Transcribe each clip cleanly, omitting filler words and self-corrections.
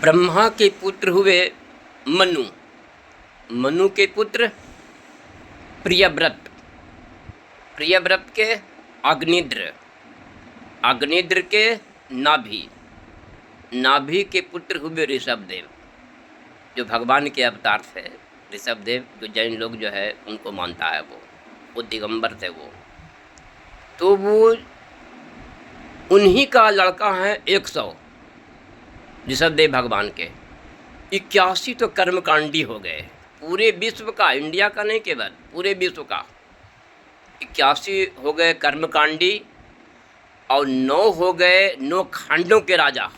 ब्रह्मा के पुत्र हुए मनु। मनु के पुत्र प्रियव्रत, प्रियव्रत के अग्निद्र, अग्निद्र के नाभि, नाभि के पुत्र हुए ऋषभदेव, जो भगवान के अवतार थे। ऋषभदेव जो जैन लोग जो है उनको मानता है, वो दिगंबर थे वो। तो वो उन्हीं का लड़का है 100 ऋषभदेव भगवान के। 81 तो कर्मकांडी हो गए पूरे विश्व का, इंडिया का नहीं केवल पूरे विश्व का। 81 हो गए कर्मकांडी और 9 हो गए 9 खंडों के राजा।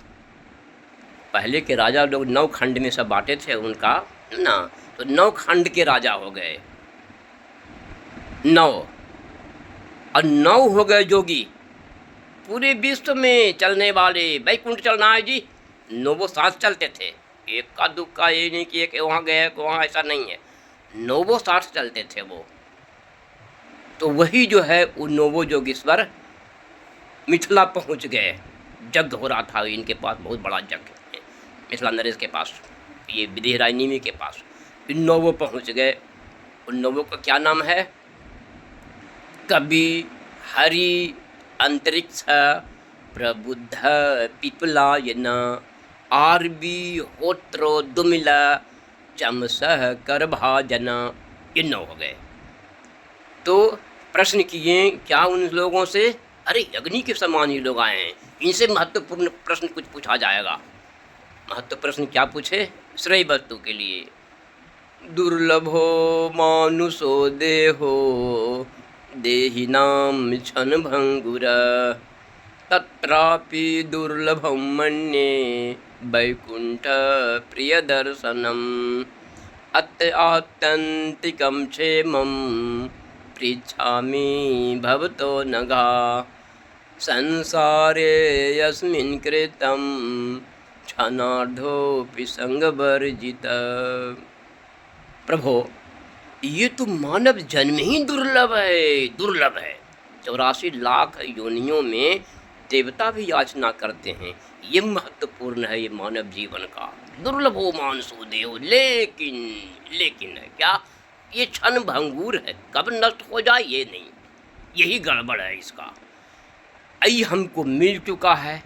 पहले के राजा लोग 9 खंड में सब बांटे थे उनका ना, तो 9 खंड के राजा हो गए 9, और 9 हो गए जोगी पूरे विश्व में चलने वाले। वैकुंठ चलना है जी, 9 साथ चलते थे, एक का दुक्का ये नहीं कि एक वहाँ गए वहाँ, ऐसा नहीं है, 9 साथ चलते थे वो। तो वही जो है वो 9 जोगीश्वर मिथिला पहुँच गए। जग हो रहा था इनके पास, बहुत बड़ा जग मिथिला नरेश के पास, ये विदेहरायनी के पास। इन 9 पहुँच गए। उन 9 का क्या नाम है? कवि, हरि, अंतरिक्ष, प्रबुद्ध, पिपलायन, आरबी, होत्रो, दुमिल, चमसह, करभाजन, ये 9 हो गए। तो प्रश्न किए क्या उन लोगों से? अरे अग्नि के समान ये लोग आए हैं, इनसे महत्वपूर्ण प्रश्न कुछ पूछा जाएगा। महत्व प्रश्न क्या पूछे? श्रेय वस्तु के लिए। दुर्लभो मानुषो देहो देहिनाम क्षण भंगुर तत्रापि दुर्लभम मन्ये वैकुंठ प्रिय दर्शनम आत्यंतिकम क्षेमम पृच्छामि भवतो नघा संसारे यस्मिन् कृतं क्षणार्धोऽपि संगवर्जित। प्रभो, ये तो मानव जन्म ही दुर्लभ है, दुर्लभ है। 84 लाख योनियों में देवता भी याचना करते हैं। ये महत्वपूर्ण है ये मानव जीवन का। दुर्लभ हो मानसो देव, लेकिन है क्या? ये क्षण भंगूर है, कब नष्ट हो जाए ये नहीं, यही गड़बड़ है इसका। आई हमको मिल चुका है,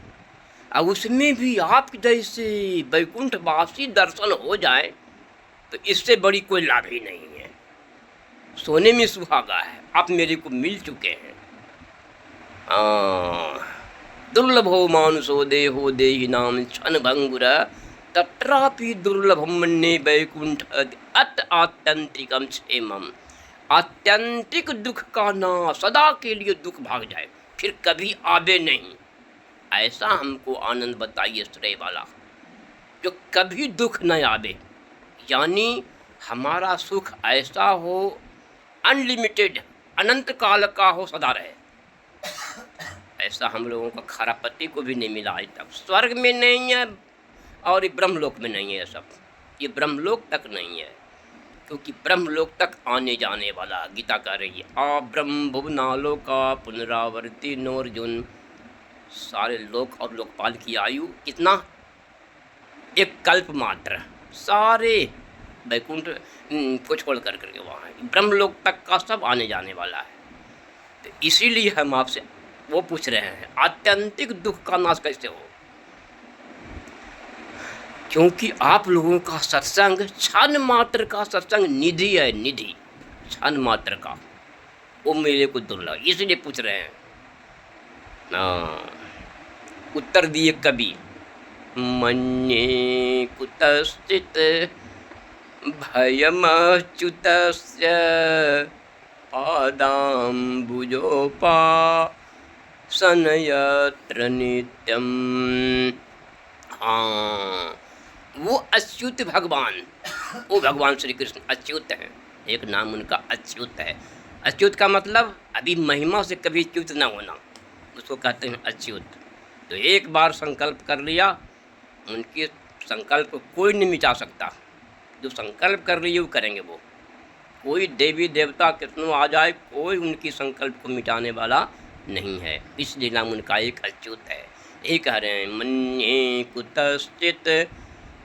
अब उसमें भी आप जैसे वैकुंठवासी दर्शन हो जाए तो इससे बड़ी कोई लाभ ही नहीं है। सोने में सुहागा है, आप मेरे को मिल चुके हैं। दुर्लभो मानुषो देहो देहि नाम क्षण भंगुर तत्रापि दुर्लभम मन्ये वैकुंठ आत्यंतिकम क्षेमम। आत्यंतिक दुख का ना सदा के लिए दुख भाग जाए, फिर कभी आवे नहीं, ऐसा हमको आनंद बताइए श्रेय वाला, जो कभी दुख न आवे। यानी हमारा सुख ऐसा हो अनलिमिटेड, अनंत काल का हो, सदा रहे। ऐसा हम लोगों का खरापति को भी नहीं मिला आज तक। स्वर्ग में नहीं है और ब्रह्मलोक में नहीं है, सब ये ब्रह्मलोक तक नहीं है, क्योंकि ब्रह्मलोक तक आने जाने वाला। गीता कह रही है आ ब्रह्म भुवनालोका पुनरावर्ती नोर्जुन। सारे लोक और लोकपाल की आयु कितना? एक कल्प मात्र। सारे वैकुंठ को छोड़ करके वहाँ है, ब्रह्मलोक तक का सब आने जाने वाला है। तो इसीलिए हम आपसे वो पूछ रहे हैं आत्यंतिक दुख का नाश कैसे हो, क्योंकि आप लोगों का सत्संग क्षण मात्र का सत्संग निधि है, निधि क्षण मात्र का, वो मेरे को दुर्लभ, इसलिए पूछ रहे हैं। उत्तर दिए कवि, मन्ये कुतश्चित् भयमच्युतस्य पादाम्बुजोपासनयत्र नित्यम। वो अच्युत भगवान, वो भगवान श्री कृष्ण अच्युत हैं। एक नाम उनका अच्युत है। अच्युत का मतलब अभी महिमा से कभी च्युत ना होना, उसको कहते हैं अच्युत। तो एक बार संकल्प कर लिया, उनके संकल्प को कोई नहीं मिटा सकता। जो संकल्प कर रही है वो करेंगे। वो कोई देवी देवता कितनों आ जाए, कोई उनकी संकल्प को मिटाने वाला नहीं है। इसलिए नाम उनका एक अच्युत है। ये कह रहे हैं मन्ये कुतश्चित्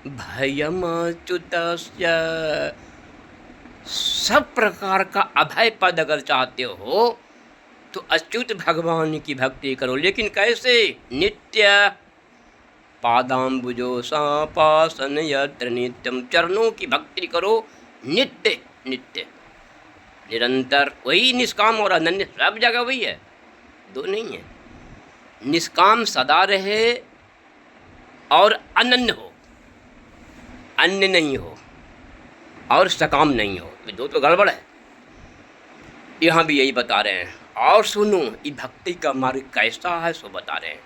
भयमच्युतस्य। सब प्रकार का अभय पद अगर चाहते हो तो अच्युत भगवान की भक्ति करो, लेकिन कैसे? नित्य पादाम्बुजो सापासन यत्र नित्यम, चरणों की भक्ति करो नित्य नित्य निरंतर। वही निष्काम और अनन्य, सब जगह वही है, दो नहीं है। निष्काम सदा रहे और अनन्य हो, अन्य नहीं हो और सकाम नहीं हो, ये दो तो गड़बड़ है। यहाँ भी यही बता रहे हैं। और सुनो, ये भक्ति का मार्ग कैसा है सो बता रहे हैं।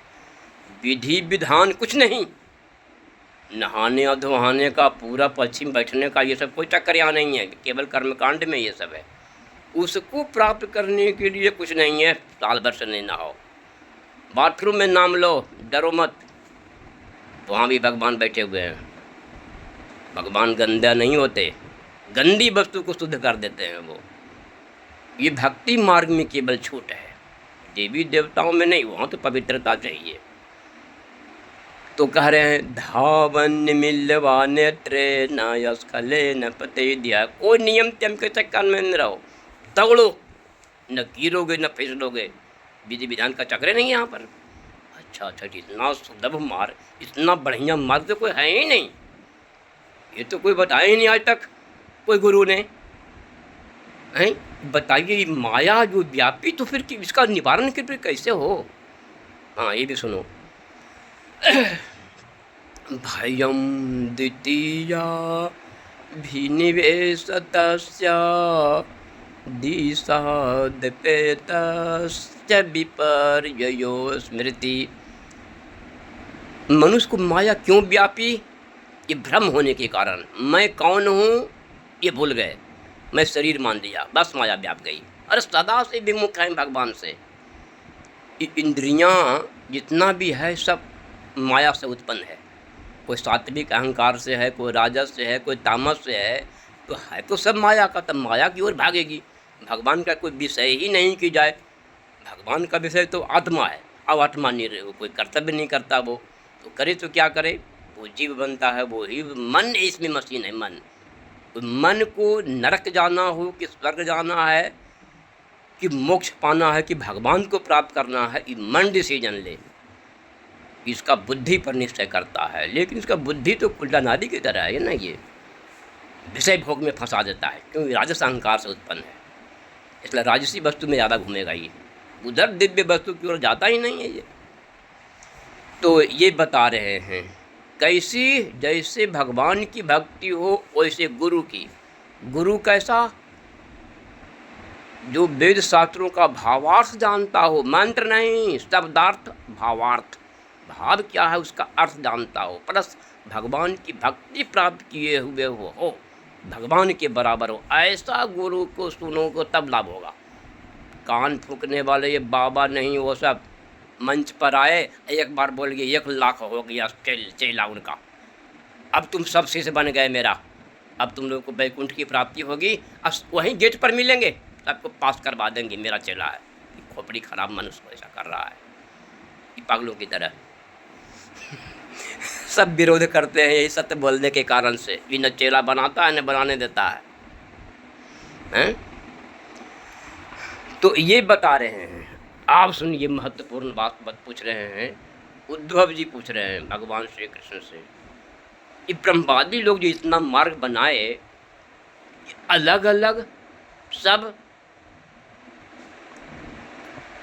विधि विधान कुछ नहीं, नहाने और धोहाने का, पूरा पश्चिम बैठने का, ये सब कोई चक्कर यहाँ नहीं है, केवल कर्मकांड में ये सब है। उसको प्राप्त करने के लिए कुछ नहीं है, साल भर से नहीं नहाओ, बाथरूम में नाम लो, डरो मत, वहाँ भी भगवान बैठे हुए हैं। भगवान गंदा नहीं होते, गंदी वस्तु को शुद्ध कर देते हैं वो। ये भक्ति मार्ग में केवल छूट है, देवी देवताओं में नहीं, वहाँ तो पवित्रता चाहिए। तो कह रहे हैं धावन मिलवा नेत्रे न यस्खले न पते दिया। कोई नियम त्यम के चक्कर में न रहो, तगड़ो, न गिरोगे न फिसलोगे, विधि विधान का चक्कर नहीं यहाँ पर। अच्छा, इतना सुलभ मार्ग, इतना बढ़िया मार्ग तो कोई है ही नहीं, ये तो कोई बताया ही नहीं आज तक कोई गुरु ने। हैं बताइए, माया जो व्यापी, तो फिर इसका निवारण के कैसे हो? हाँ, ये भी सुनो। भयं द्वितीया भिनिवेशतस्य दिशादपेतस्य विपर्ययो स्मृति। मनुष्य को माया क्यों व्यापी? ये भ्रम होने के कारण। मैं कौन हूँ ये भूल गए, मैं शरीर मान लिया, बस माया व्याप गई। अरे सदा से विमुख हैं भगवान से। इंद्रियां जितना भी है सब माया से उत्पन्न है। कोई सात्विक अहंकार से है, कोई राजस से है, कोई तामस से है, तो है तो सब माया का, तब माया की ओर भागेगी। भगवान का कोई विषय ही नहीं की जाए, भगवान का विषय तो आत्मा है। अब आत्मा नहीं रहे, कोई कर्तव्य नहीं करता, वो तो करे तो क्या करे, वो जीव बनता है, वो ही मन इसमें मशीन है। मन को नरक जाना हो कि स्वर्ग जाना है कि मोक्ष पाना है कि भगवान को प्राप्त करना है, ये मन डिसीजन ले। इसका बुद्धि पर निश्चय करता है, लेकिन इसका बुद्धि तो कुल्ला नादी की तरह है ना, ये विषय भोग में फंसा देता है, क्योंकि राजस अहंकार से उत्पन्न है। इसलिए राजसी वस्तु में ज़्यादा घूमेगा ये, उधर दिव्य वस्तु की ओर जाता ही नहीं है ये। तो ये बता रहे हैं कैसी, जैसे भगवान की भक्ति हो वैसे गुरु की। गुरु कैसा? जो वेद शास्त्रों का भावार्थ जानता हो, मंत्र नहीं, शब्दार्थ, भावार्थ। भाव क्या है उसका अर्थ जानता हो, प्लस भगवान की भक्ति प्राप्त किए हुए हो, भगवान के बराबर हो, ऐसा गुरु को सुनोगे तब लाभ होगा। कान फूकने वाले ये बाबा नहीं, वो सब मंच पर आए, एक बार बोल गए 1 लाख हो गया चेला उनका, अब तुम सब शिष्य बन गए मेरा, अब तुम लोग को वैकुंठ की प्राप्ति होगी, अब वहीं गेट पर मिलेंगे, सबको पास करवा देंगे, मेरा चेला है। खोपड़ी खराब मनुष्य ऐसा कर रहा है, ये पागलों की तरह। सब विरोध करते हैं यही सत्य बोलने के कारण से, न चेला बनाता है न बनाने देता है। तो ये बता रहे हैं, आप सुनिए, महत्वपूर्ण बात पूछ रहे हैं, उद्धव जी पूछ रहे हैं भगवान श्री कृष्ण से। ये ब्रह्मवादी लोग जो इतना मार्ग बनाए, अलग अलग सब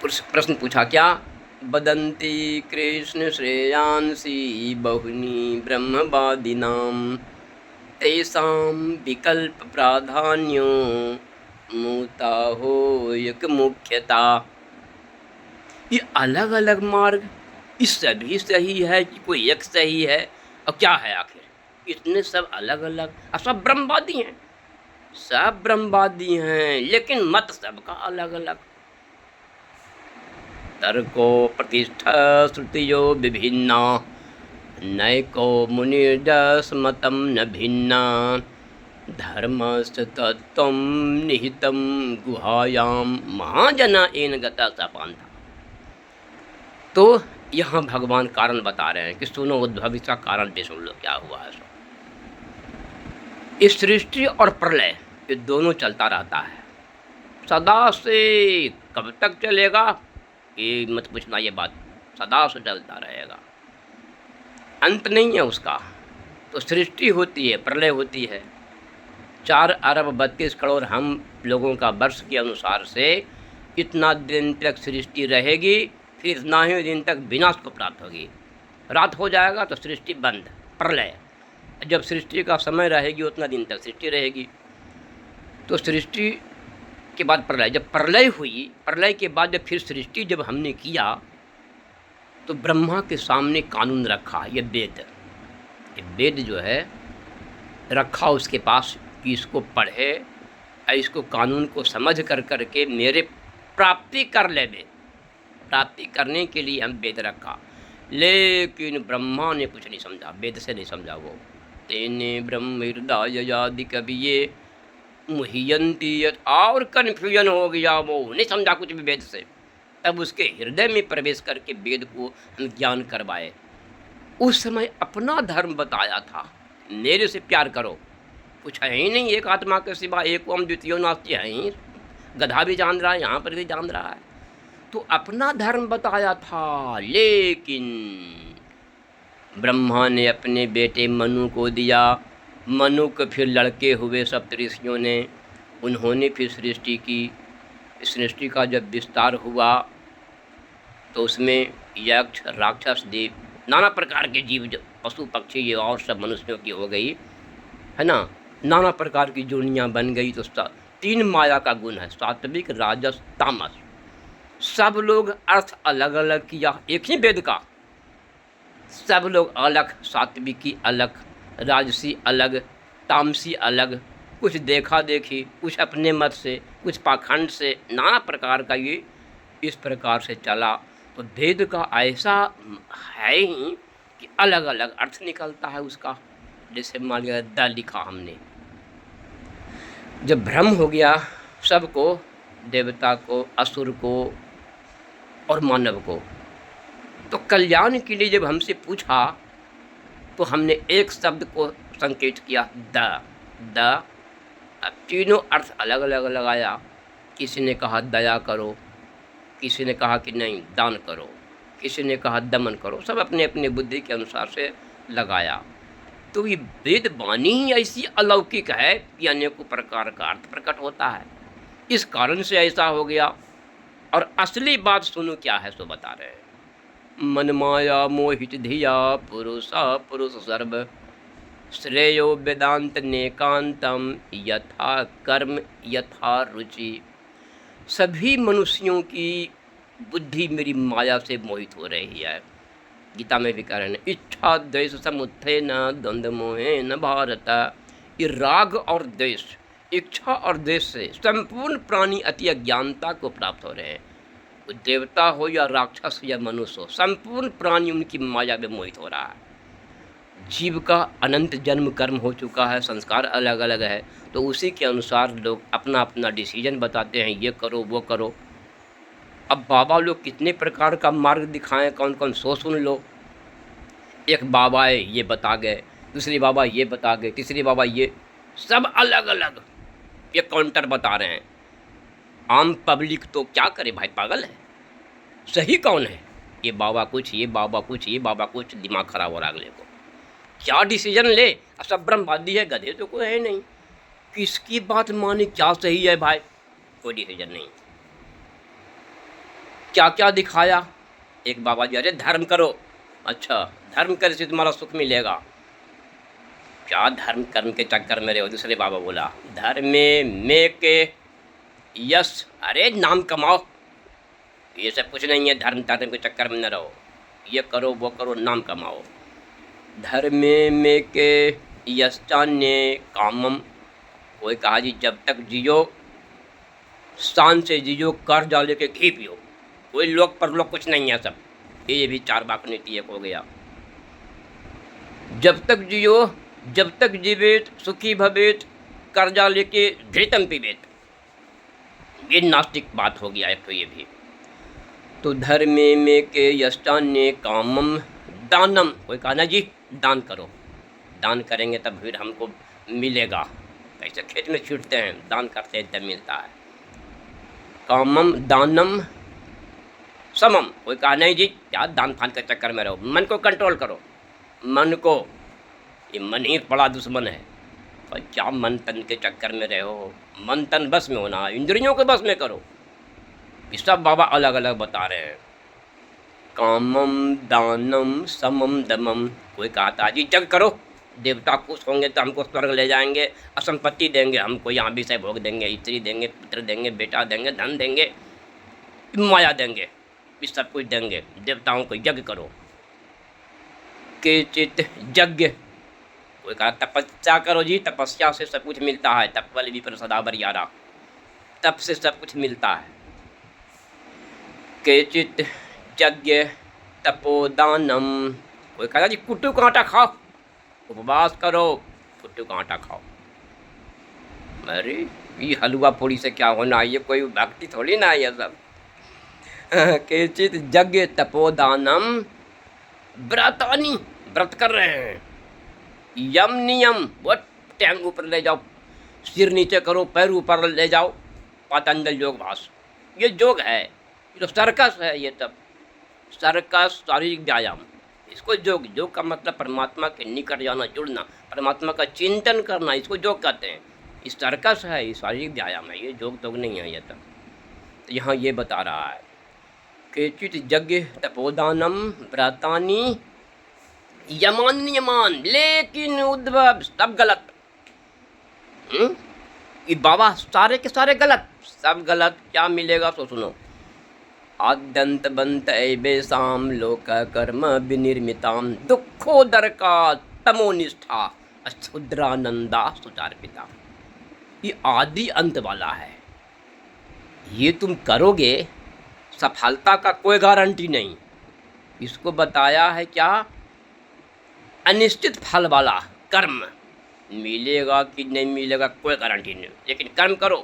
प्रश्न पूछा, क्या? वदन्ति कृष्ण श्रेयांसी बहुनी ब्रह्मवादिनां तेषां विकल्प प्राधान्यो मूता हो एक मुख्यता। ये अलग अलग मार्ग, इस सभी सही है कि कोई एक सही है? और क्या है आखिर? इतने सब अलग अलग, और सब ब्रह्मवादी हैं, सब ब्रह्मवादी हैं, लेकिन मत सबका अलग अलग। तर्को प्रतिष्ठा श्रुतियो विभिन्ना, नैको मुनिर्दस मतम न भिन्ना, धर्मस्य तत्त्वं निहितं गुहायां महाजना एन गता सपांता। तो यहाँ भगवान कारण बता रहे हैं कि सुनो उद्धव, इसका कारण भी सुन लो क्या हुआ है। इस सृष्टि और प्रलय ये दोनों चलता रहता है सदा से। कब तक चलेगा ये मत पूछना, ये बात सदा से चलता रहेगा, अंत नहीं है उसका। तो सृष्टि होती है, प्रलय होती है। 4 अरब 32 करोड़ हम लोगों का वर्ष के अनुसार से इतना दिन तक सृष्टि रहेगी, फिर इतना ही दिन तक विनाश को प्राप्त होगी। रात हो जाएगा तो सृष्टि बंद, प्रलय। जब सृष्टि का समय रहेगी उतना दिन तक सृष्टि रहेगी। तो सृष्टि के बाद प्रलय, जब प्रलय हुई, प्रलय के बाद जब फिर सृष्टि जब हमने किया तो ब्रह्मा के सामने कानून रखा, ये वेद जो है रखा उसके पास कि इसको पढ़े, इसको कानून को समझ कर करके मेरे प्राप्ति कर ले। प्राप्ति करने के लिए हम वेद रखा, लेकिन ब्रह्मा ने कुछ नहीं समझा, वेद से नहीं समझा वो। तेने ब्रह्म हृदय कविये मुह्यंती, और कन्फ्यूजन हो गया, वो नहीं समझा कुछ भी वेद से। तब उसके हृदय में प्रवेश करके वेद को हम ज्ञान करवाए। उस समय अपना धर्म बताया था, मेरे से प्यार करो, कुछ है ही नहीं एक आत्मा के सिवा, एक ओम द्वितीयो नास्ति है ही। गधा भी जान रहा है, यहाँ पर भी जान रहा है। तो अपना धर्म बताया था, लेकिन ब्रह्मा ने अपने बेटे मनु को दिया। मनु के फिर लड़के हुए सप्तऋषियों ने, उन्होंने फिर सृष्टि की। सृष्टि का जब विस्तार हुआ तो उसमें यक्ष, राक्षस, देव, नाना प्रकार के जीव, पशु पक्षी, ये और सब मनुष्यों की हो गई है ना, नाना प्रकार की जोड़ियाँ बन गई। तो 3 माया का गुण है, सात्विक, राजस, तामस। सब लोग अर्थ अलग अलग किया एक ही वेद का, सब लोग अलग, सात्विकी अलग, राजसी अलग, तामसी अलग, कुछ देखा देखी, कुछ अपने मत से, कुछ पाखंड से, नाना प्रकार का ये इस प्रकार से चला। तो वेद का ऐसा है ही कि अलग अलग अर्थ निकलता है उसका। जैसे मान लिया द लिखा हमने, जब भ्रम हो गया सबको, देवता को, असुर को और मानव को, तो कल्याण के लिए जब हमसे पूछा तो हमने एक शब्द को संकेत किया, द। अब तीनों अर्थ अलग अलग लगाया। किसी ने कहा दया करो, किसी ने कहा कि नहीं दान करो, किसी ने कहा दमन करो, सब अपने अपने बुद्धि के अनुसार से लगाया। तो ये वेद वाणी ही ऐसी अलौकिक है कि अनेकों प्रकार का अर्थ प्रकट होता है। इस कारण से ऐसा हो गया। और असली बात सुनो क्या है, सो बता रहे हैं। मन माया मोहित धिया पुरुषा पुरुष सर्व, श्रेयो वेदांत नेकांतम यथा कर्म यथा रुचि। सभी मनुष्यों की बुद्धि मेरी माया से मोहित हो रही है। गीता में भी कह रहे हैं, इच्छा द्वेष समुत्थे न द्वंद्व मोहे न भारत। ये राग और द्वेष, इच्छा और द्वेष से संपूर्ण प्राणी अति अज्ञानता को प्राप्त हो रहे हैं। वो देवता हो या राक्षस या मनुष्य हो, संपूर्ण प्राणी उनकी माया में मोहित हो रहा है। जीव का अनंत जन्म कर्म हो चुका है, संस्कार अलग अलग है, तो उसी के अनुसार लोग अपना अपना डिसीजन बताते हैं, ये करो वो करो। अब बाबा लोग कितने प्रकार का मार्ग दिखाएं, कौन कौन सो सुन लो। एक बाबा है ये बता गए, दूसरी बाबा ये बता गए, तीसरी बाबा ये, सब अलग अलग ये काउंटर बता रहे हैं। आम पब्लिक तो क्या करे भाई, पागल है। सही कौन है? ये बाबा कुछ, ये बाबा कुछ, ये बाबा कुछ, दिमाग खराब हो रहा अगले को। क्या डिसीजन ले? सब ब्रह्मवादी है, गधे तो कोई है नहीं। किसकी बात माने, क्या सही है भाई? कोई डिसीजन नहीं। क्या क्या दिखाया। एक बाबा जी, अरे धर्म करो। अच्छा, धर्म करने से तुम्हारा सुख मिलेगा। क्या धर्म कर्म के चक्कर में रहो? दूसरे बाबा बोला, धर्म में के यश, अरे नाम कमाओ, ये सब कुछ नहीं है। धर्म धर्म के चक्कर में न रहो, ये करो वो करो, नाम कमाओ। धर्म में के यश्चान्य कामम। कोई कहा जी जब तक जियो शान से जियो, कर्ज डाले के घी पियो, कोई लोग पर लोग कुछ नहीं है सब। ये भी 4 बाक नीति एक हो गया। जब तक जियो, जब तक जीवेत सुखी भवेत, कर्जा लेके घृतम पीवेत। ये नास्तिक बात हो गया एक तो ये भी। तो धर्म में के यष्टान्य कामम दानम। कोई कहा ना जी दान करो, दान करेंगे तब फिर हमको मिलेगा। ऐसे खेत में छींटते हैं, दान करते हैं, तब मिलता है। कामम दानम समम। कोई कहा नहीं जी क्या दान फान के चक्कर में रहो, मन को कंट्रोल करो। मन को, ये मन ही बड़ा दुश्मन है। और क्या मन तन के चक्कर में रहो, मन तन बस में होना, इंद्रियों के बस में करो। ये सब बाबा अलग अलग बता रहे हैं। कामम दानम समम दमम। कोई कहा था जी जग करो, देवता खुश होंगे तो हमको स्वर्ग ले जाएंगे, असंपत्ति देंगे हमको, यहाँ विषय भोग देंगे, स्त्री देंगे, पुत्र देंगे, बेटा देंगे, धन देंगे, माया देंगे, ये सब कुछ देंगे। देवताओं को यज्ञ करो। केचित यज्ञ। कोई कहा तपस्या करो जी, तपस्या से सब कुछ मिलता है। तप वाले भी पर सदा बरियारा, तप से सब कुछ मिलता है। केचित यज्ञ तपोदानम। कोई कहा जी कुट्टू का आटा खाओ, उपवास करो, कुट्टू का आटा खाओ। अरे ये हलवा पूड़ी से क्या होना, ये कोई भक्ति थोड़ी ना है ये सब। केचित यज्ञ तपोदानम व्रतानी। व्रत कर रहे हैं। यम नियम, वो टैंग ऊपर ले जाओ, सिर नीचे करो, पैर ऊपर ले जाओ, पतंजल योग भाष। ये योग है, ये तो सर्कस है। ये सब सर्कस, शारीरिक व्यायाम, इसको योग। योग का मतलब परमात्मा के निकट जाना, जुड़ना, परमात्मा का चिंतन करना, इसको योग कहते हैं। ये सर्कस है, ये शारीरिक व्यायाम है, ये योग तो नहीं है ये सब। तो यहाँ ये बता रहा है केचित यज्ञ तपोदानम व्रतानी यमान नियमान। लेकिन उद्भव सब गलत। ये बाबा सारे के सारे गलत, सब गलत। क्या मिलेगा तो सुनो। आद्यंत बंत ऐबेसाम लोक कर्म विनिर्मिताम दुखोदर का तमोनिष्ठा क्षुद्रानंदा सुचार्पिता। ये आदि अंत वाला है। ये तुम करोगे, सफलता का कोई गारंटी नहीं। इसको बताया है क्या, अनिश्चित फल वाला कर्म। मिलेगा कि नहीं मिलेगा कोई गारंटी नहीं, लेकिन कर्म करो।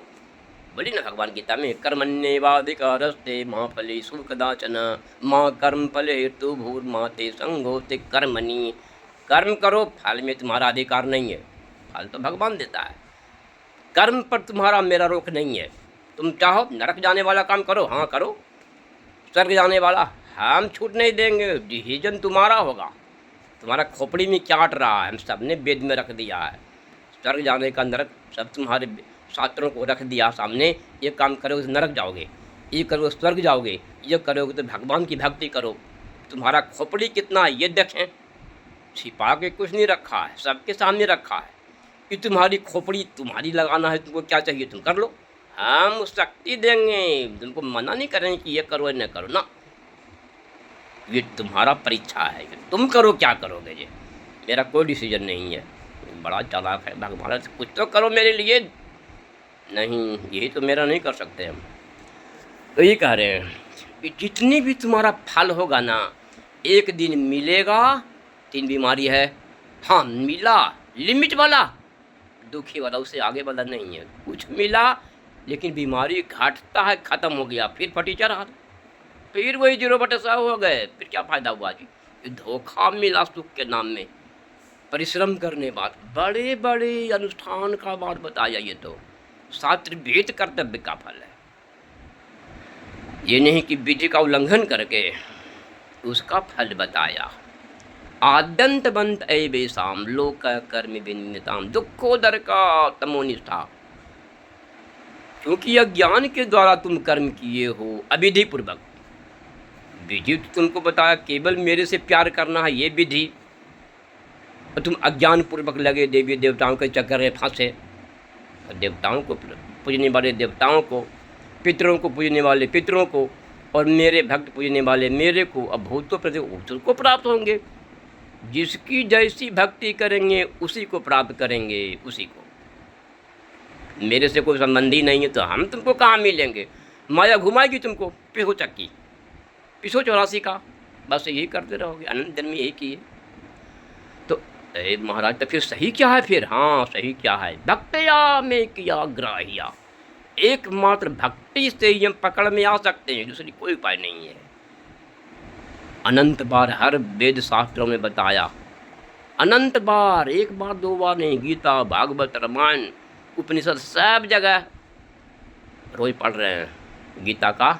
बोली ना भगवान गीता में, कर्मण्येवाधिकारस्ते मां फलेषु कदाचन मां कर्म फले हेतु भूर्माते संगोते कर्मणि। कर्म करो, फल में तुम्हारा अधिकार नहीं है, फल तो भगवान देता है। कर्म पर तुम्हारा मेरा रोक नहीं है। तुम चाहो नरक जाने वाला काम करो, हाँ करो। स्वर्ग जाने वाला हम छूट नहीं देंगे, डिसीजन तुम्हारा होगा। तुम्हारा खोपड़ी में क्या अट रहा है, हम सब ने वेद में रख दिया है। स्वर्ग जाने का, नरक सब तुम्हारे शास्त्रों को रख दिया सामने। ये काम करोगे तो नरक जाओगे, ये करोगे स्वर्ग जाओगे, ये करोगे तो भगवान की भक्ति करो। तुम्हारा खोपड़ी कितना है ये देखें, छिपा के कुछ नहीं रखा है, सबके सामने रखा है कि तुम्हारी खोपड़ी तुम्हारी लगाना है। तुमको क्या चाहिए तुम कर लो, हम शक्ति देंगे। तुमको मना नहीं करेंगे कि ये करो या न करो ना। ये तुम्हारा परीक्षा है, तुम करो क्या करोगे। ये मेरा कोई डिसीजन नहीं है। बड़ा चालाक है भगवान, कुछ तो करो मेरे लिए। नहीं, यही तो मेरा नहीं कर सकते हम। तो ये कह रहे हैं कि जितनी भी तुम्हारा फल होगा ना, एक दिन मिलेगा। 3 बीमारी है, हाँ मिला, लिमिट वाला, दुखी वाला, उससे आगे वाला नहीं है। कुछ मिला लेकिन बीमारी घटता है, ख़त्म हो गया, फिर फटीचर हाथ, फिर वही 0/100 हो गए। फिर क्या फ़ायदा हुआ जी। ये धोखा मिला सुख के नाम में, परिश्रम करने बाद, बड़े बड़े अनुष्ठान का बात बताया। ये तो शास्त्र वेद कर्तव्य का फल है। ये नहीं कि विधि का उल्लंघन करके उसका फल बताया। आद्यंतबंत ऐबेसाम लोक कर्म विनिर्मिताम दुखोदर का तमोनिष्ठा। क्योंकि अज्ञान के द्वारा तुम कर्म किए हो अविधि पूर्वक। विधि तुमको बताया केवल मेरे से प्यार करना है, ये विधि, और तुम अज्ञान पूर्वक लगे देवी देवताओं के चक्कर में फंसे। देवताओं को पूजने वाले देवताओं को, पितरों को पूजने वाले पितरों को, और मेरे भक्त पूजने वाले मेरे को। अब भूतों प्रति उसको प्राप्त होंगे। जिसकी जैसी भक्ति करेंगे उसी को प्राप्त करेंगे, उसी को। मेरे से कोई संबंधी नहीं है तो हम तुमको कहाँ मिलेंगे। माया घुमाएगी तुमको, पिसो चक्की, पिसो 84 का, बस यही करते रहोगे। अनंत जन्म में यही किए। तो महाराज तो फिर सही क्या है फिर। हाँ सही क्या है, भक्तया में किया ग्राहिया। एकमात्र भक्ति से ही हम पकड़ में आ सकते हैं, दूसरी कोई उपाय नहीं है। अनंत बार हर वेद शास्त्रों में बताया, अनंत बार, एक बार दो बार नहीं, गीता भागवत रामायण उपनिषद सब जगह रोज पढ़ रहे हैं। गीता का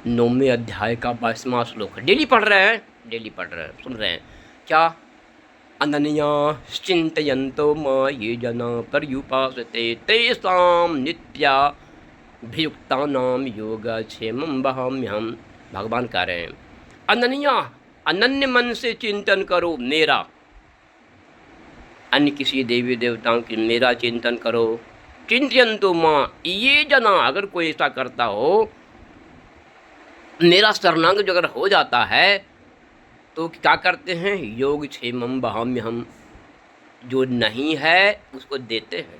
9वें अध्याय का 22वां श्लोक डेली पढ़ रहे हैं, डेली पढ़ रहे हैं, सुन रहे हैं। क्या? अनन्या चिंतयन्तो मां ये जना पर्युपासते तेषां नित्याभियुक्तानां योगक्षेमं वहाम्यहम्। भगवान कह रहे हैं अनन्या, अनन्य मन से चिंतन करो मेरा, अन्य किसी देवी देवताओं की मेरा चिंतन करो। चिंतयन्तो मां ये जना, अगर कोई ऐसा करता हो, मेरा शरणांग जो अगर हो जाता है तो क्या करते हैं? योग क्षेमम बहाम्य, हम जो नहीं है उसको देते हैं,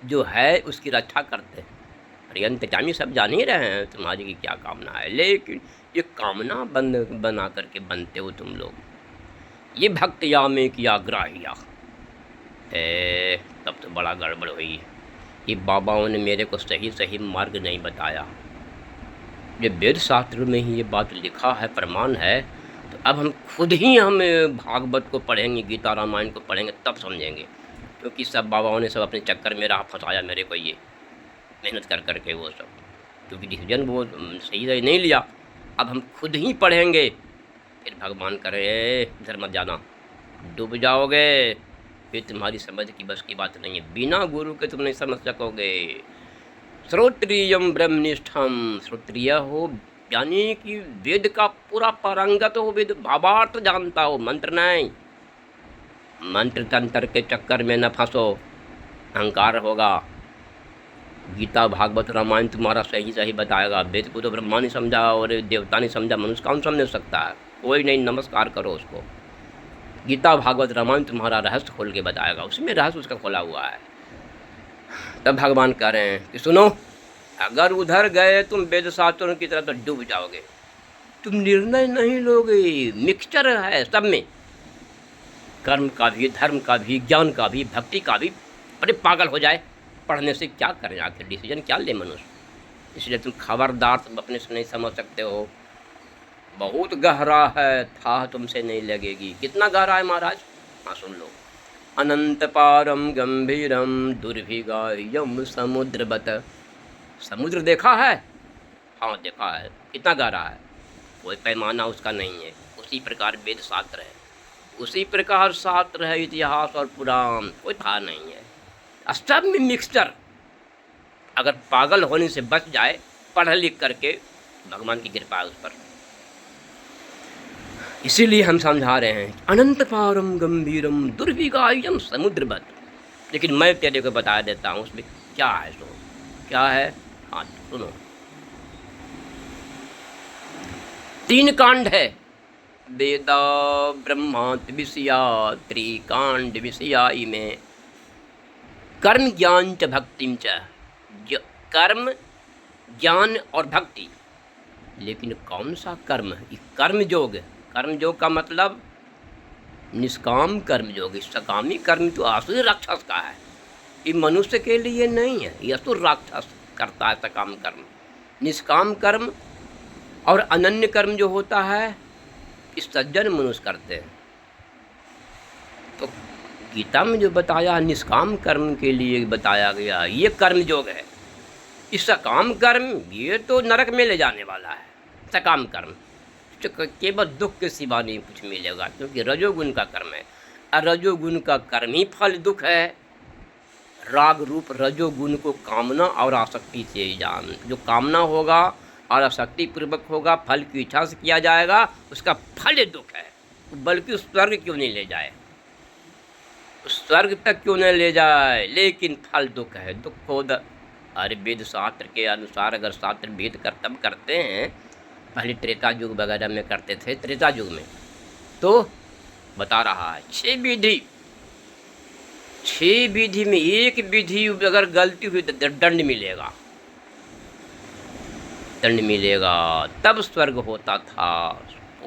जो है उसकी रक्षा करते हैं। अरे अंतर्यामी सब जान ही रहे हैं तुम्हारी की क्या कामना है, लेकिन ये कामना बना करके बनते हो तुम लोग। ये भक्तिया में किया ग्राहिया, तब तो बड़ा गड़बड़ हुई। ये बाबाओं ने मेरे को सही सही मार्ग नहीं बताया। ये वेद शास्त्र में ही ये बात लिखा है, प्रमाण है। तो अब हम खुद ही हम भागवत को पढ़ेंगे, गीता रामायण को पढ़ेंगे, तब समझेंगे। क्योंकि सब बाबाओं ने सब अपने चक्कर में राह फंसाया मेरे को, ये मेहनत कर करके वो सब, क्योंकि डिसीजन वो सही नहीं लिया। अब हम खुद ही पढ़ेंगे, फिर भगवान करे इधर मत जाना, डूब जाओगे, फिर तुम्हारी समझ की बस की बात नहीं है। बिना गुरु के तुम नहीं समझ सकोगे। श्रोत्रियम ब्रह्मनिष्ठम, श्रोत्रिय हो यानी कि वेद का पूरा पारंगत हो, वेद भावार्थ जानता हो, मंत्र नहीं। मंत्र तंत्र के चक्कर में न फंसो, अहंकार होगा। गीता भागवत रामायण तुम्हारा सही सही बताएगा। वेद को तो ब्रह्मा नहीं समझा और देवता नहीं समझा, मनुष्य कौन समझ सकता है? कोई नहीं, नमस्कार करो उसको। गीता भागवत रामायण तुम्हारा रहस्य खोल के बताएगा, उसमें रहस्य उसका खोला हुआ है। तब भगवान कह रहे हैं कि सुनो, अगर उधर गए तुम वेद शास्त्रों की तरफ तो डूब जाओगे। तुम निर्णय नहीं लोगे, मिक्सचर है सब में, कर्म का भी, धर्म का भी, ज्ञान का भी, भक्ति का भी। अरे पागल हो जाए, पढ़ने से क्या करें, आखिर डिसीजन क्या ले मनुष्य। इसलिए तुम खबरदार, तुम अपने से नहीं समझ सकते हो। बहुत गहरा है, था तुमसे नहीं लगेगी। कितना गहरा है महाराज? हाँ सुन लो। अनंत पारम गंभीरम दुर्भिगायम समुद्रवत। समुद्र देखा है? हाँ देखा है। कितना गहरा है? कोई पैमाना उसका नहीं है। उसी प्रकार वेद शास्त्र है, उसी प्रकार शास्त्र है, इतिहास और पुराण, कोई था नहीं है। सब में मिक्सचर। अगर पागल होने से बच जाए पढ़ लिख करके, भगवान की कृपा है उस पर। इसीलिए हम समझा रहे हैं अनंत पारम गंभीरम दुर्भिगायम समुद्रवत। लेकिन मैं तेरे को बता देता हूँ उसमें क्या है। सो क्या है? हाँ सुनो, 3 कांड है। वेदा ब्रह्मांत विषया त्रिकांड विषया में कर्म ज्ञान च भक्तिम च, कर्म ज्ञान और भक्ति। लेकिन कौन सा कर्म? कर्म योग। कर्म योग का मतलब निष्काम कर्म योग। सकामी कर्म तो आसुरी राक्षस का है, ये मनुष्य के लिए नहीं है। यह तो राक्षस करता है सकाम कर्म। निष्काम कर्म और अनन्य कर्म जो होता है, इस सज्जन मनुष्य करते हैं। तो गीता में जो बताया निष्काम कर्म के लिए बताया गया, ये कर्म योग है। इस सकाम कर्म ये तो नरक में ले जाने वाला है। सकाम कर्म तो केवल दुख के सिवा नहीं कुछ मिलेगा, क्योंकि रजोगुण का कर्म है। और रजोगुण का कर्म ही फल दुख है। राग रूप रजोगुण को कामना और आसक्ति से जान, जो कामना होगा और आसक्ति पूर्वक होगा, फल की इच्छा से किया जाएगा, उसका फल दुख है। बल्कि उस स्वर्ग क्यों नहीं ले जाए, उस स्वर्ग तक क्यों नहीं ले जाए, लेकिन फल दुख है। दुख हो अरे वेद शास्त्र के अनुसार अगर शास्त्र भेद कर तब करते हैं, पहले त्रेता युग वगैरह में करते थे। त्रेता युग में तो बता रहा है 6 विधि, 6 विधि में एक विधि अगर गलती हुई तो दंड मिलेगा, दंड मिलेगा। तब स्वर्ग होता था।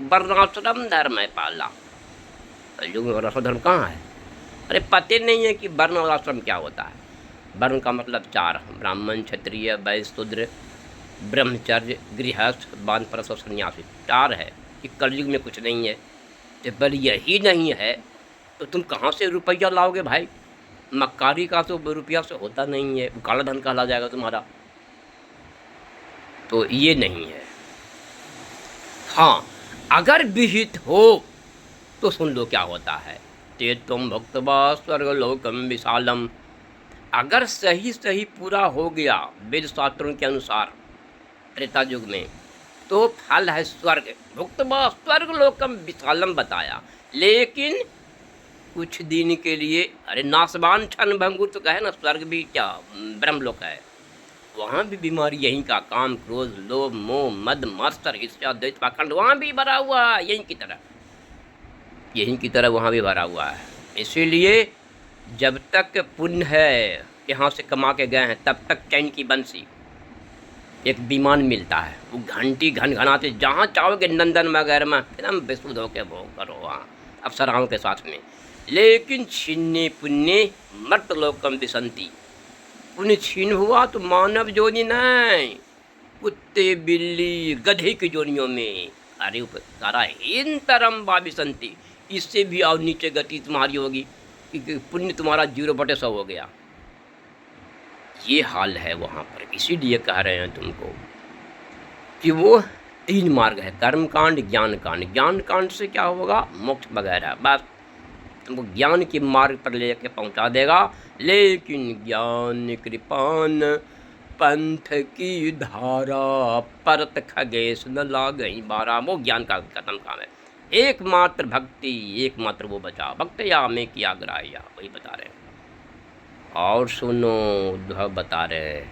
वर्णाश्रम धर्म है पहला। युग में वर्णाश्रम धर्म कहाँ है? अरे पते नहीं है कि वर्ण और आश्रम क्या होता है। वर्ण का मतलब 4, ब्राह्मण क्षत्रिय वैश्य शूद्र ब्रह्मचर्य गृहस्थ वानप्रस्थ और सन्यासी, 4 है। कि कलयुग में कुछ नहीं है। तो बल यही नहीं है तो तुम कहाँ से रुपया लाओगे भाई? मक्कारी का तो रुपया से होता नहीं है, वो काला धन कहला जाएगा तुम्हारा। तो ये नहीं है। हाँ, अगर विहित हो तो सुन लो क्या होता है। ते तुम भक्तवा स्वर्गलोकम विशालम, अगर सही सही पूरा हो गया वेद शास्त्रों के अनुसार त्रेता युग में, तो फल है स्वर्ग। भुक्तवा स्वर्गलोकम विशालम बताया, लेकिन कुछ दिन के लिए, अरे नासवान क्षण भंगुर तो कहे ना, स्वर्ग भी क्या ब्रह्मलोक है, वहाँ भी बीमारी यहीं का, काम क्रोध लोभ मोह मद मत्सर ईर्ष्या द्वेष पाखंड वहाँ भी भरा हुआ है, यहीं की तरह वहाँ भी भरा हुआ है। इसीलिए जब तक पुण्य है, यहाँ से कमा के गए हैं, तब तक चैन की बंसी, एक विमान मिलता है, वो घंटी घनाते जहाँ चाहोगे नंदन वगैरह में एकदम विशुद्ध होकर भोग करो वहाँ अप्सराओं के साथ में। लेकिन छीनने पुण्य मर्तलोकम विसंति, पुण्य छीन हुआ तो मानव जोनि नहीं, कुत्ते बिल्ली गधे की जोनियों में, अरे सारा हीन तरम बाविसंति, इससे भी और नीचे गति तुम्हारी होगी, क्योंकि पुण्य तुम्हारा 0/100 हो गया। ये हाल है वहाँ पर। इसीलिए कह रहे हैं तुमको कि वो 3 मार्ग है, कर्म कांड ज्ञान कांड। ज्ञान कांड से क्या होगा? मोक्ष वगैरह, बस तुमको ज्ञान के मार्ग पर लेके पहुँचा देगा। लेकिन ज्ञान कृपान पंथ की धारा, परत खगेश न लागई बारा, वो ज्ञान का खत्म काम है। एकमात्र भक्ति, एकमात्र वो बचा, भक्तया में किया ग्राह्या, वही बता रहे हैं। और सुनो, उद्धव बता रहे हैं,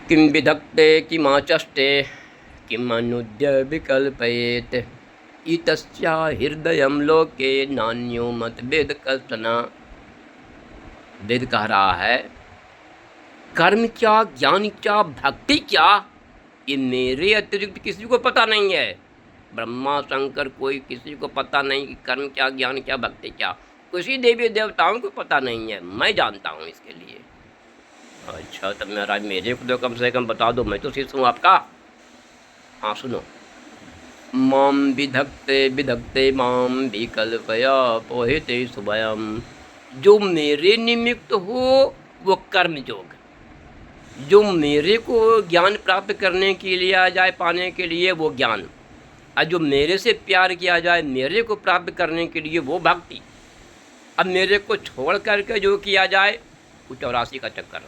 किम विधक्ते किमाचष्टे किम अनुद्य विकल्पयेत इतस्या हृदयम लोके नान्यो मत वेद कल्पना। वेद कह रहा है, कर्म क्या, ज्ञान क्या, भक्ति क्या, ये मेरे अतिरिक्त किसी को पता नहीं है। ब्रह्मा शंकर कोई किसी को पता नहीं कि कर्म क्या, ज्ञान क्या, भक्ति क्या, किसी देवी देवताओं को पता नहीं है, मैं जानता हूँ इसके लिए। अच्छा, तब महाराज मेरे को तो कम से कम बता दो, मैं तो शिष्य हूँ आपका। हाँ सुनो, माम विधक्ते विधक्ते माम विकल्पया पोहिते सुभयम, जो मेरे निमित्त हो वो कर्म योग, जो मेरे को ज्ञान प्राप्त करने के लिए आ जाए, पाने के लिए वो ज्ञान, और जो मेरे से प्यार किया जाए मेरे को प्राप्त करने के लिए वो भक्ति। अब मेरे को छोड़ करके जो किया जाए वो 84 का चक्कर,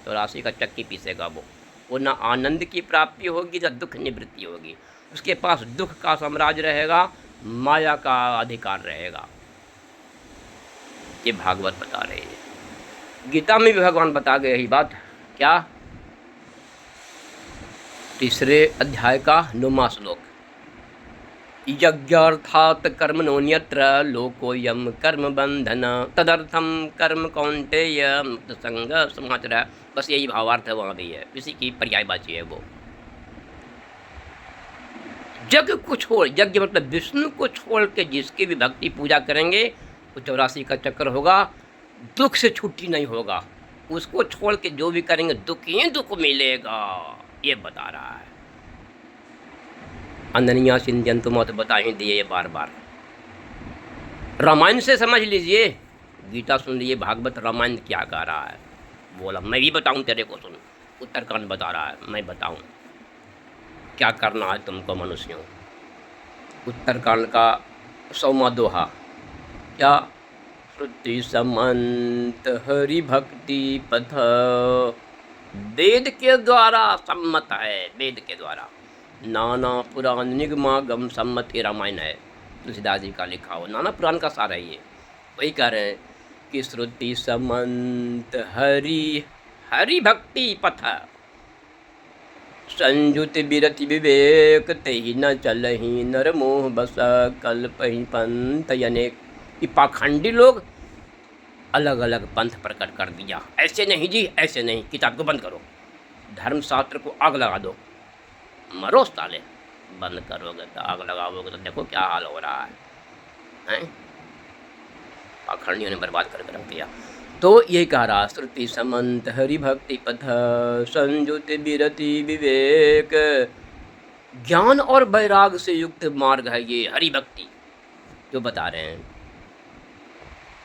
84 का चक्की पीसेगा वो ना आनंद की प्राप्ति होगी ना दुख निवृत्ति होगी, उसके पास दुख का साम्राज्य रहेगा, माया का अधिकार रहेगा। ये भागवत बता रहे हैं। गीता में भी भगवान बता गए यही बात। क्या? 3 अध्याय का 9वां श्लोक, यज्ञार्थात् कर्मणोऽन्यत्र लोकोऽयं कर्म बंधन तदर्थम कर्म कौन्तेय मुक्त संग समाचर। बस यही भावार्थ है, वहाँ भी है, इसी की पर्यायवाची है वो। यज्ञ को छोड़, यज्ञ मतलब विष्णु को छोड़ के जिसकी भी भक्ति पूजा करेंगे वो 84 का चक्कर होगा, दुख से छुट्टी नहीं होगा। उसको छोड़ के जो भी करेंगे दुख ही दुख मिलेगा, ये बता रहा है। अनन्या चिंतयन्तु मत बता ही दिए ये बार बार। रामायण से समझ लीजिए, गीता सुन लीजिए, भागवत रामायण क्या कह रहा है। बोला मैं भी बताऊं तेरे को, सुन। उत्तरकांड बता रहा है, मैं बताऊं क्या करना है तुमको मनुष्यों। उत्तरकांड का 100वां दोहा, क्या? श्रुति समंत हरि भक्ति पथ, वेद के द्वारा सम्मत है, वेद के द्वारा नाना पुराण निगमागम सम्मत, ये रामायण है, तुलसीदास जी का लिखा हो, नाना पुराण का सारा ये वही कह रहे हैं कि श्रुति समंत हरि हरि भक्ति पथ, संयुत विरति विवेक तेहि न चलहि नर मोह बस कल्पहि पंथ अनेक। ये पाखंडी लोग अलग अलग पंथ प्रकट कर दिया, ऐसे नहीं जी, ऐसे नहीं, किताब को बंद करो, धर्मशास्त्र को आग लगा दो, मरो साले, बंद करोगे तो आग लगाओगे तो देखो क्या हाल हो रहा है? पाखंडियों ने बर्बाद करके रख दिया। तो ये कह रहा, श्रुति समंत हरि भक्ति पथ संयुत विरति विवेक, ज्ञान और वैराग से युक्त मार्ग है ये हरि भक्ति जो बता रहे हैं।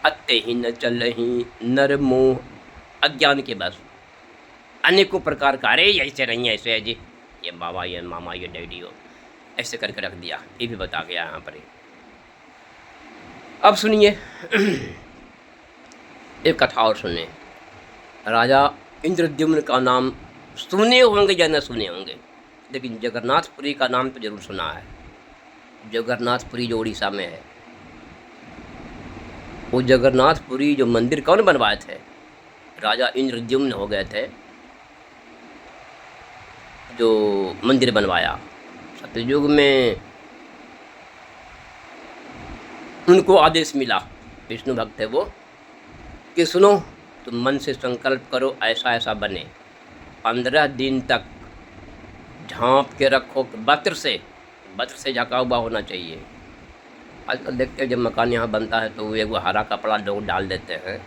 अत्ते ही न चलही नर मोह अज्ञान के बस। अनेकों प्रकार का, अरे ऐसे नहीं ऐसे है जी, ये बाबा ये मामा ये डैडी हो, ऐसे करके रख दिया, ये भी बता गया यहाँ पर ही। अब सुनिए एक कथा और सुनिए। राजा इंद्रद्युम्न का नाम सुने होंगे या न सुने होंगे, लेकिन जगन्नाथपुरी का नाम तो जरूर सुना है। जगन्नाथपुरी जो उड़ीसा में है, वो जगन्नाथपुरी जो मंदिर कौन बनवाए थे? राजा इंद्रद्युम्न हो गए थे जो मंदिर बनवाया। सतयुग में उनको आदेश मिला, विष्णु भक्त है वो, कि सुनो तुम मन से संकल्प करो ऐसा ऐसा बने। 15 दिन तक झांप के रखो, बत्र से झका हुआ होना चाहिए। आजकल देखते हैं जब मकान यहाँ बनता है तो वो एक हरा कपड़ा लोग डाल देते हैं,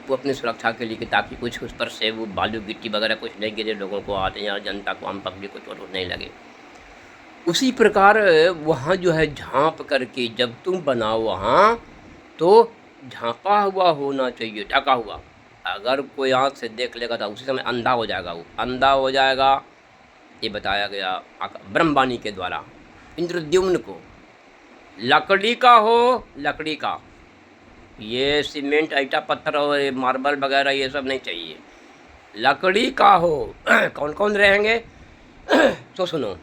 वो अपनी सुरक्षा के लिए, कि ताकि कुछ उस पर से वो बालू गिट्टी वगैरह कुछ नहीं गिरे, लोगों को आते या जनता को, आम पब्लिक को चोट नहीं लगे। उसी प्रकार वहाँ जो है झांप करके जब तुम बनाओ वहाँ, तो झांपा हुआ होना चाहिए, ढका हुआ। अगर कोई आँख से देख लेगा तो उसी समय अंधा हो जाएगा, वो अंधा हो जाएगा। ये बताया गया ब्रह्मवाणी के द्वारा इंद्रद्युम्न को। लकड़ी का हो, लकड़ी का, ये सीमेंट ईटा पत्थर और मार्बल वगैरह ये सब नहीं चाहिए, लकड़ी का हो। कौन कौन रहेंगे तो सुनो,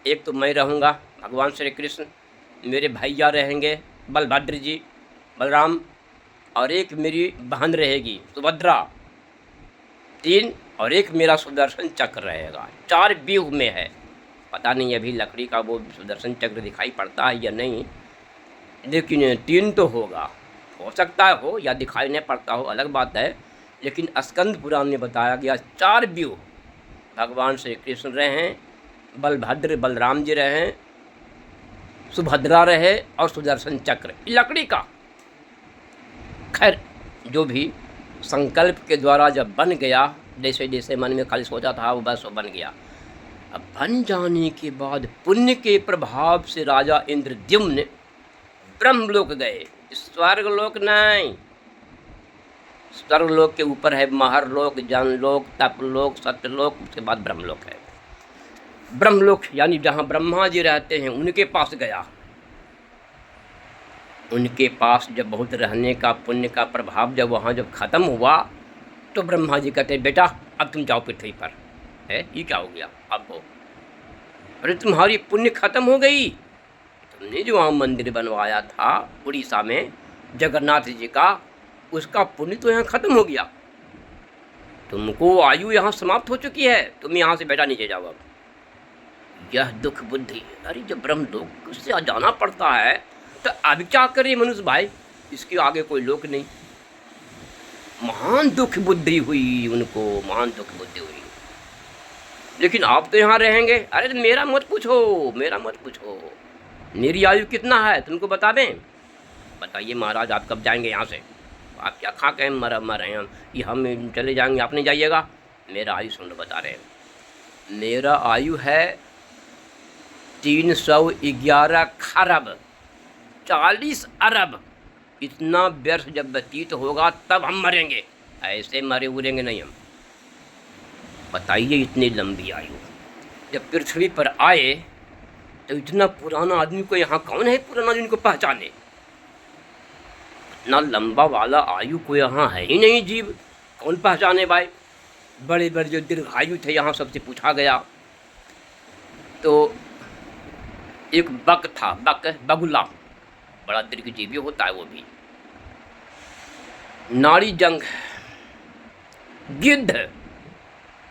एक तो मैं रहूँगा, भगवान श्री कृष्ण, मेरे भैया रहेंगे बलभद्र जी बलराम, और एक मेरी बहन रहेगी सुभद्रा, 3, और एक मेरा सुदर्शन चक्र रहेगा। 4 व्यूह में है। पता नहीं अभी लकड़ी का वो सुदर्शन चक्र दिखाई पड़ता है या नहीं, लेकिन 3 तो होगा। हो सकता है हो या दिखाई नहीं पड़ता हो, अलग बात है। लेकिन स्कंद पुराण में बताया गया 4 व्यूह भगवान श्री कृष्ण रहें, बलभद्र बलराम जी रहें, सुभद्रा रहे और सुदर्शन चक्र लकड़ी का। खैर जो भी संकल्प के द्वारा जब बन गया, जैसे जैसे मन में खाली सोचा था वो बस वो बन गया। अब बन जाने के बाद पुण्य के प्रभाव से राजा इंद्रद्युम्न ब्रह्मलोक गए। स्वर्गलोक नहीं, स्वर्गलोक के ऊपर है महरलोक, जनलोक, तपलोक, सत्यलोक, उसके बाद ब्रह्मलोक है। ब्रह्मलोक यानी जहाँ ब्रह्मा जी रहते हैं उनके पास गया। उनके पास जब बहुत रहने का पुण्य का प्रभाव जब वहाँ जब ख़त्म हुआ, तो ब्रह्मा जी कहते बेटा अब तुम जाओ पृथ्वी पर। है ये क्या हो गया आपको? अरे तुम्हारी पुण्य खत्म हो गई, तुमने जो वहाँ मंदिर बनवाया था उड़ीसा में जगन्नाथ जी का, उसका पुण्य तो यहाँ खत्म हो गया, तुमको आयु यहाँ समाप्त हो चुकी है, तुम यहाँ से बेटा नीचे जाओ। अब यह दुख बुद्धि, अरे जब ब्रह्मलोक से जाना पड़ता है तो अब क्या करे मनुष्य भाई, इसके आगे कोई लोक नहीं। महान दुख बुद्धि हुई उनको, महान दुख बुद्धि हुई। लेकिन आप तो यहाँ रहेंगे। अरे तो मेरा मत पूछो, मेरा मत पूछो, मेरी आयु कितना है तुमको बता दें? बताइए महाराज आप कब जाएंगे यहाँ से? आप क्या खा के मर रहे हैं, ये हम चले जाएंगे आप नहीं जाइएगा। मेरा आयु सुन बता रहे हैं, मेरा आयु है 311 खरब 40 अरब। इतना व्यर्थ जब व्यतीत होगा तब हम मरेंगे, ऐसे मरे उरेंगे नहीं हम। बताइए इतनी लंबी आयु, जब पृथ्वी पर आए तो इतना पुराना आदमी को यहाँ कौन है पुराना जिनको पहचाने? इतना लंबा वाला आयु को यहाँ है ही नहीं जीव, कौन पहचाने भाई? बड़े बड़े जो दीर्घायु थे यहाँ सबसे पूछा गया तो एक बक था, बगुला, बड़ा दीर्घजीवी होता है वो भी, नाड़ी जंग, गिद्ध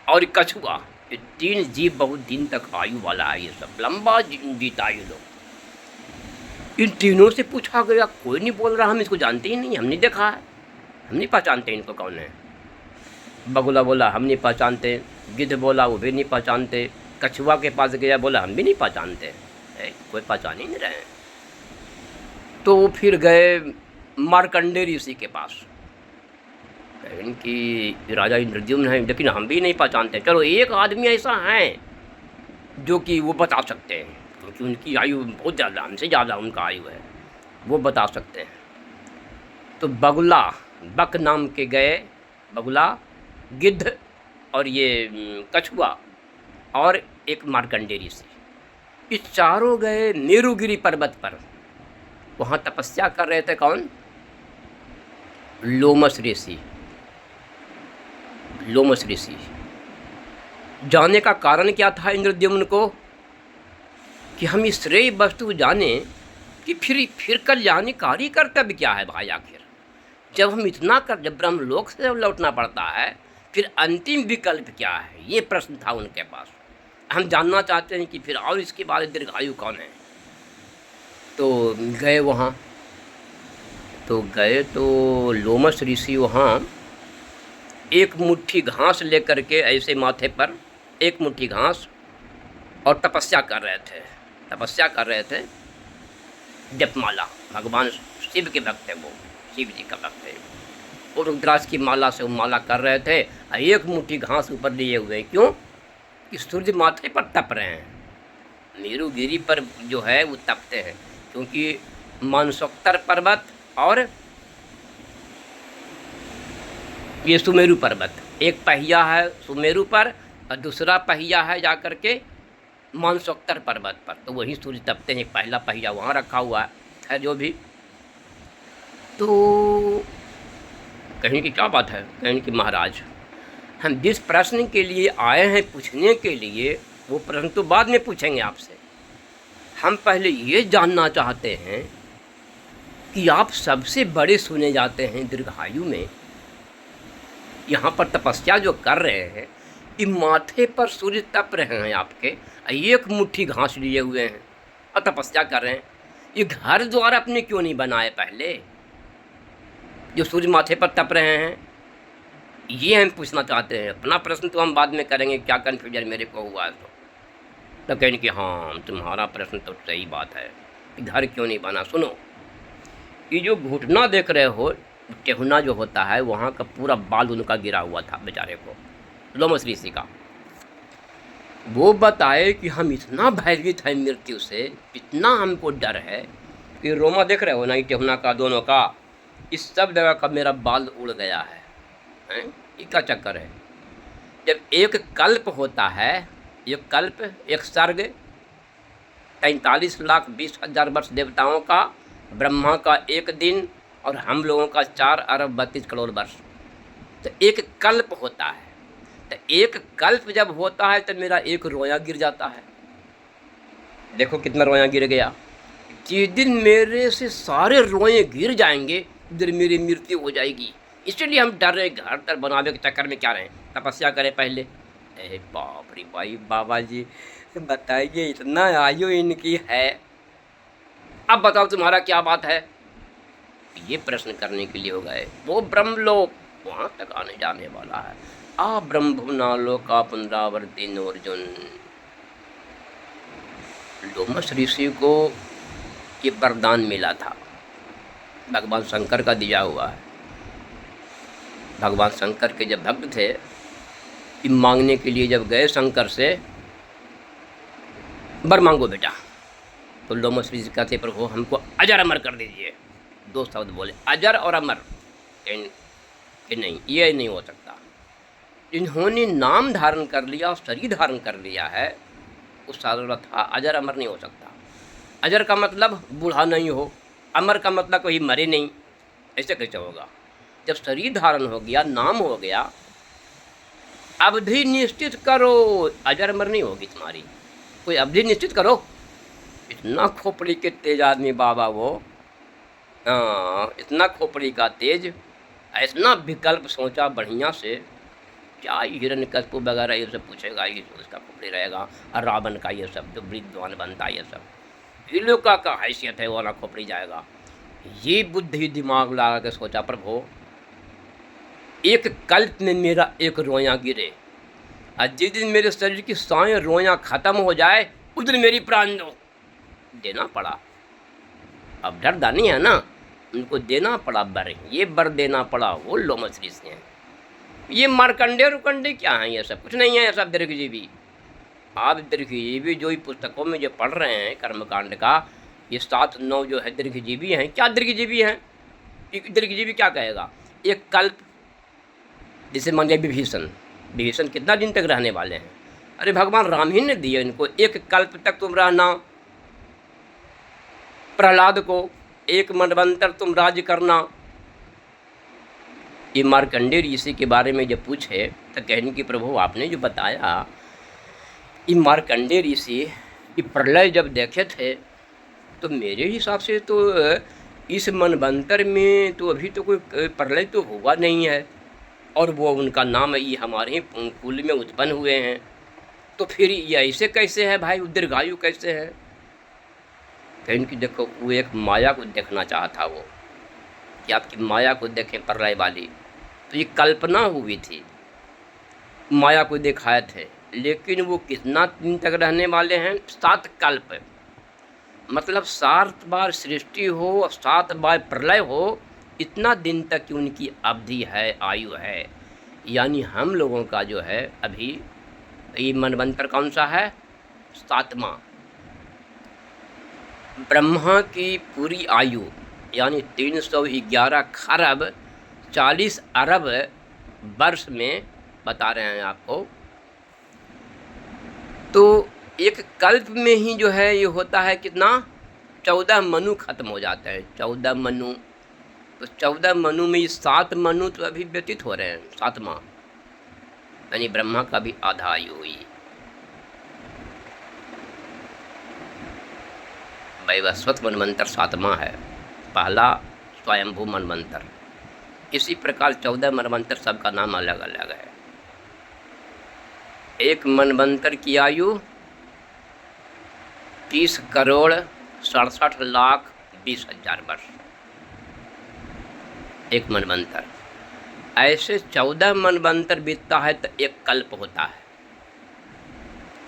और कछुआ, ये 3 जीव बहुत दिन तक आयु वाला है। ये सब लंबा जीता ये लोग। इन तीनों से पूछा गया, कोई नहीं बोल रहा हम इसको जानते ही नहीं, हम नहीं देखा है, हम नहीं पहचानते इनको कौन है। बगुला बोला हम नहीं पहचानते, गिद्ध बोला वो भी नहीं पहचानते, कछुआ के पास गया बोला हम भी नहीं पहचानते, कोई पहचान ही नहीं रहे। तो वो फिर गए मार्कंडेय ऋषि के पास, इनकी राजा इंद्रद्युम्न है लेकिन हम भी नहीं पहचानते, चलो एक आदमी ऐसा है जो कि वो बता सकते हैं, क्योंकि उनकी आयु बहुत ज़्यादा, हमसे ज़्यादा उनका आयु है, वो बता सकते हैं। तो बगुला, बक नाम के गए, बगुला, गिद्ध और ये कछुआ और एक मार्कंडेय ऋषि, ये चारों गए मेरुगिरी पर्वत पर। वहाँ तपस्या कर रहे थे कौन? लोमस ऋषि। लोमस ऋषि जाने का कारण क्या था इंद्रद्युम्न को? कि हम इस श्रेय वस्तु जाने कि फिर कल्याणकारी कर्तव्य क्या है भाई आखिर। जब हम इतना कर, जब ब्रह्मलोक से जब लौटना पड़ता है, फिर अंतिम विकल्प क्या है, ये प्रश्न था उनके पास। हम जानना चाहते हैं कि फिर और इसके बाद दीर्घायु कौन है। तो गए वहाँ, तो लोमस ऋषि वहाँ एक मुट्ठी घास लेकर के ऐसे माथे पर एक मुट्ठी घास और तपस्या कर रहे थे। जपमाला, भगवान शिव के भक्त है वो, शिव जी का भक्त है वो। रुद्राक्ष की माला से वो माला कर रहे थे, एक मुट्ठी घास ऊपर लिए हुए। क्यों? कि सूर्य माथे पर तप रहे हैं। मेरुगिरी पर जो है वो तपते हैं, क्योंकि मानसोत्तर पर्वत और ये सुमेरु पर्वत, एक पहिया है सुमेरु पर और दूसरा पहिया है जाकर के मानसोत्तर पर्वत पर। तो वही सूर्य तपते हैं, एक पहला पहिया वहाँ रखा हुआ है जो भी। तो कहीं की क्या बात है, कहीं कि महाराज हम जिस प्रश्न के लिए आए हैं पूछने के लिए, वो प्रश्न तो बाद में पूछेंगे आपसे। हम पहले ये जानना चाहते हैं कि आप सबसे बड़े सुने जाते हैं दीर्घायु में। यहाँ पर तपस्या जो कर रहे हैं, कि माथे पर सूर्य तप रहे हैं आपके, एक मुट्ठी घास लिए हुए हैं और तपस्या कर रहे हैं। ये घर द्वार अपने क्यों नहीं बनाए पहले, जो सूर्य माथे पर तप रहे हैं? ये हम पूछना चाहते हैं। अपना प्रश्न तो हम बाद में करेंगे, क्या कन्फ्यूजन मेरे को हुआ तो कहेंगे कि हाँ तुम्हारा प्रश्न तो सही बात है, घर क्यों नहीं बना। सुनो, ये जो घुटना देख रहे हो, टेहुना जो होता है, वहाँ का पूरा बाल उनका गिरा हुआ था बेचारे को, लोमस ऋषि का। वो बताए कि हम इतना भयभीत हैं मृत्यु से, इतना हमको डर है कि रोमा देख रहे हो ना, टेहुना का दोनों का, इस सब जगह का मेरा बाल उड़ गया है। ये क्या चक्कर है? जब एक कल्प होता है, एक कल्प, एक सर्ग, 43,20,000 वर्ष देवताओं का, ब्रह्मा का एक दिन और हम लोगों का 4,32,00,000,000 वर्ष। तो एक कल्प होता है। तो एक कल्प जब होता है तो मेरा एक रोया गिर जाता है। देखो कितना रोया गिर गया। जिस दिन मेरे से सारे रोए गिर जाएंगे, उस दिन मेरी मृत्यु हो जाएगी। इसलिए हम डर रहे, घर तर बनावे के चक्कर में क्या रहें, तपस्या करें पहले। अरे बाप रे भाई, बाबा जी बताइए, इतना आयु इनकी है, अब बताओ तुम्हारा क्या बात है। ये प्रश्न करने के लिए हो गए। वो ब्रह्मलोक वहाँ तक आने जाने वाला है। आ ब्रह्मभुवनालोक का पुनरावर्ती अर्जुन। लोमस ऋषि को ये वरदान मिला था, भगवान शंकर का दिया हुआ है। भगवान शंकर के जब भक्त थे, कि मांगने के लिए जब गए शंकर से, वर मांगो बेटा, तो लोमस ऋषि कहते प्रभु हमको अजर अमर कर दीजिए। 2 शब्द बोले, अजर और अमर। कि नहीं, ये नहीं हो सकता। इन्होंने नाम धारण कर लिया और शरीर धारण कर लिया है, उस सारा था, अजर अमर नहीं हो सकता। अजर का मतलब बूढ़ा नहीं हो, अमर का मतलब कोई मरे नहीं, ऐसे कैसे होगा? जब शरीर धारण हो गया, नाम हो गया, अवधि निश्चित करो, अजर अमर नहीं होगी तुम्हारी, कोई अवधि निश्चित करो। इतना खोपड़ी के तेज आदमी बाबा वो, इतना खोपड़ी का तेज, इतना विकल्प सोचा बढ़िया से। क्या हिरण्यकशिपु वगैरह ये सब पूछेगा, ये उसका खोपड़ी रहेगा, और रावण का ये सब जो विद्वान बनता है, ये सब त्रिलोका का हैसियत है, वो वाला खोपड़ी जाएगा। ये बुद्धि दिमाग लगा के सोचा प्रभु, एक कल्प में मेरा एक रोया गिरे, और जिस दिन मेरे शरीर की साएं रोया खत्म हो जाए, उस दिन मेरी प्राण दो। देना पड़ा, अब डरदा नहीं है ना, उनको देना पड़ा बर, ये बर देना पड़ा वो लोमस ऋषि हैं। ये मार्कंडे रुकंडे क्या हैं, ये सब कुछ नहीं है, ये सब दीर्घजीवी। आप दीर्घजीवी जो ही पुस्तकों में जो पढ़ रहे हैं कर्मकांड का, ये 7-9 जो है दीर्घजीवी हैं। क्या दीर्घजीवी हैं? इधर की जी भी क्या कहेगा, एक कल्प, जैसे मान लिया विभीषण, विभीषण कितना दिन तक रहने वाले हैं? अरे भगवान राम ही ने दिए इनको, एक कल्प तक तुम रहना। प्रहलाद को एक मनवंतर तुम राज्य करना। ये मार्कंडेय ऋषि के बारे में जब पूछे तो कहने की प्रभु आपने जो बताया, ये मार्कंडेय ऋषि ये प्रलय जब देखे थे तो मेरे हिसाब से तो इस मनवंतर में तो अभी तो कोई प्रलय तो हुआ नहीं है, और वो उनका नाम ये हमारे ही कुल में उत्पन्न हुए हैं, तो फिर ये ऐसे कैसे है भाई, दीर्घायु कैसे है? फिर इनकी देखो, वो एक माया को देखना चाहता वो, कि आपकी माया को देखें प्रलय वाली, तो ये कल्पना हुई थी, माया को दिखाए थे, लेकिन वो कितना दिन तक रहने वाले हैं? 7 कल्प, मतलब 7 बार सृष्टि हो, 7 बार प्रलय हो, इतना दिन तक की उनकी अवधि है, आयु है। यानी हम लोगों का जो है अभी ये मनवंतर कौन सा है? 7वां। ब्रह्मा की पूरी आयु यानी 311 खरब 40 अरब वर्ष में बता रहे हैं आपको। तो एक कल्प में ही जो है ये होता है कितना? 14 मनु खत्म हो जाते हैं, 14 मनु। तो 14 मनु में 7 मनु तो अभी व्यतीत हो रहे हैं, 7वां, यानी ब्रह्मा का भी आधा आयु हुई। वैवस्वत मनवंतर 7वां है, पहला स्वयंभू मनवंतर। इसी प्रकार 14 मनवंतर, सबका नाम अलग अलग है। एक मनवंतर की आयु 30 करोड़ 67 लाख 20 हजार वर्ष, एक मनवंतर। ऐसे 14 मनवंतर बीतता है तो एक कल्प होता है।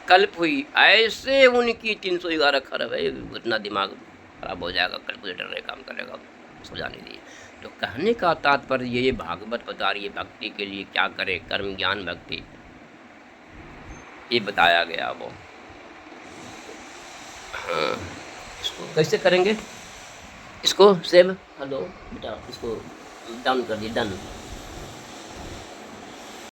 कल्प हुई ऐसे उनकी 311 खरब है, उतना दिमाग खराब हो जाएगा, कैलकुलेटर नहीं काम करेगा, समझाने दिए। तो कहने का तात्पर्य ये भागवत बता रही है भक्ति के लिए क्या करे, कर्म ज्ञान भक्ति, ये बताया गया वो। हाँ, इसको कैसे करेंगे? इसको सेव, हेलो बेटा, इसको डाउन कर दिए, डन।